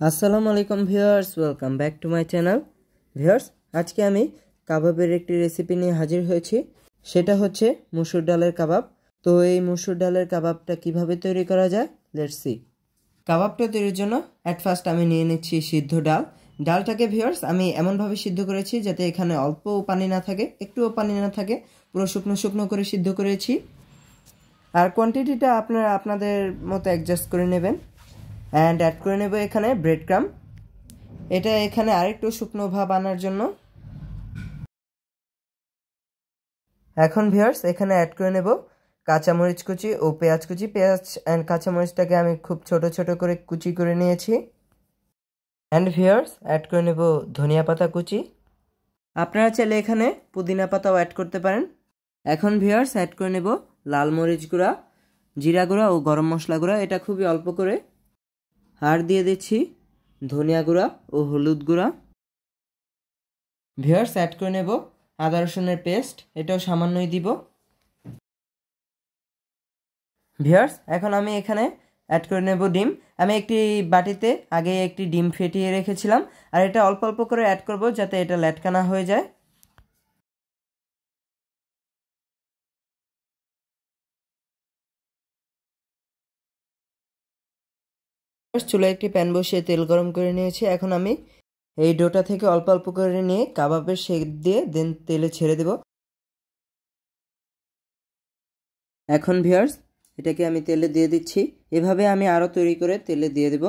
আসসালামু আলাইকুম viewers, welcome back to my channel. Viewers, আজকে আমি কাবাবের একটি রেসিপি নিয়ে হাজির হয়েছি। সেটা হচ্ছে মসুর ডালের কাবাব। তো এই মসুর ডালের কাবাবটা কিভাবে তৈরি করা যায়, লেটস সি। কাবাবটা তৈরির জন্য অ্যাট ফার্স্ট আমি নিয়ে নিচ্ছি সিদ্ধ ডাল। ডালটাকে ভিউয়ার্স আমি এমনভাবে সিদ্ধ করেছি যাতে এখানে অল্পও পানি না থাকে, একটুও পানি না থাকে, পুরো শুকনো শুকনো করে সিদ্ধ করেছি। আর কোয়ান্টিটিটা আপনারা আপনাদের মতো অ্যাডজাস্ট করে নেবেন। অ্যান্ড অ্যাড করে নেব এখানে ব্রেড ক্রাম্ব। এটা এখানে আরেকটু শুকনো ভাব আনার জন্য। এখন ভিউয়ার্স এখানে অ্যাড করে নেব কাঁচামরিচ কুচি ও পেঁয়াজ কুচি। পেঁয়াজ অ্যান্ড কাঁচামরিচটাকে আমি খুব ছোট ছোট করে কুচি করে নিয়েছি। অ্যান্ড ভিউয়ার্স অ্যাড করে নেব ধনিয়া পাতা কুচি। আপনারা চাইলে এখানে পুদিনা পাতাও অ্যাড করতে পারেন। এখন ভিউয়ার্স অ্যাড করে নেব লাল মরিচ গুঁড়া, জিরা গুঁড়া ও গরম মশলা গুঁড়া, এটা খুবই অল্প করে। আর দিয়ে দিচ্ছি ধনিয়া গুঁড়া ও হলুদ গুঁড়া। ভিউয়ার্স অ্যাড করে নেব আদা রসুনের পেস্ট, এটাও সামান্যই দিব। ভিউয়ার্স এখন আমি এখানে অ্যাড করে নেব ডিম। আমি একটি বাটিতে আগে একটি ডিম ফেটিয়ে রেখেছিলাম, আর এটা অল্প অল্প করে অ্যাড করব যাতে এটা ল্যাটকা না হয়ে যায়। চুলায় একটি প্যান বসিয়ে তেল গরম করে নিয়েছি। এখন আমি এই ডোটা থেকে অল্প অল্প করে নিয়ে কাবাবের শেপ দিয়ে দেন তেলে ছেড়ে দেব। এখন ভিউয়ার্স এটাকে আমি তেলে দিয়ে দিচ্ছি। এভাবে আমি আরও তৈরি করে তেলে দিয়ে দেব।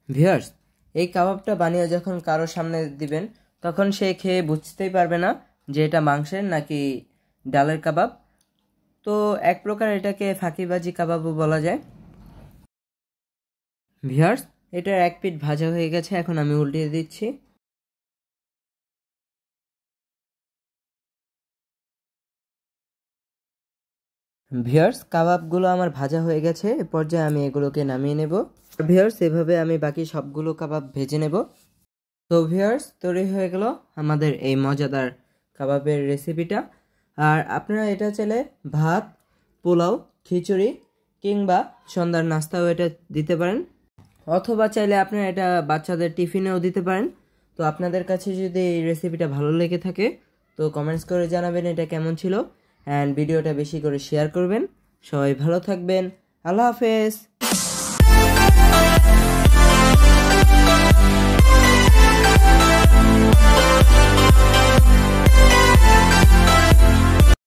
ভিউয়ার্স এই কাবাবটা বানিয়ে যখন কারো সামনে দিবেন তখন সে খেয়ে বুঝতেই পারবে না যে এটা মাংসের নাকি ডালের কাবাব। তো এক প্রকার এটাকে ফাঁকিবাজি কাবাবও বলা যায়। ভিউয়ার্স এটার এক পিঠ ভাজা হয়ে গেছে, এখন আমি উল্টিয়ে দিচ্ছি। ভিউয়ার্স কাবাবগুলো আমার ভাজা হয়ে গেছে, এ পর্যায়ে আমি এগুলোকে নামিয়ে নেব। ভিউয়ার্স এভাবে আমি বাকি সবগুলো কাবাব ভেজে নেব। তো ভিউয়ার্স তৈরি হয়ে গেল আমাদের এই মজাদার কাবাবের রেসিপিটা। আর আপনারা এটা চাইলে ভাত, পোলাও, খিচুড়ি কিংবা সন্ধ্যার নাস্তাও এটা দিতে পারেন, অথবা চাইলে আপনারা এটা বাচ্চাদের টিফিনেও দিতে পারেন। তো আপনাদের কাছে যদি এই রেসিপিটা ভালো লেগে থাকে তো কমেন্টস করে জানাবেন এটা কেমন ছিল, অ্যান্ড ভিডিওটা বেশি করে শেয়ার করবেন। সবাই ভালো থাকবেন, আল্লাহ হাফেজ।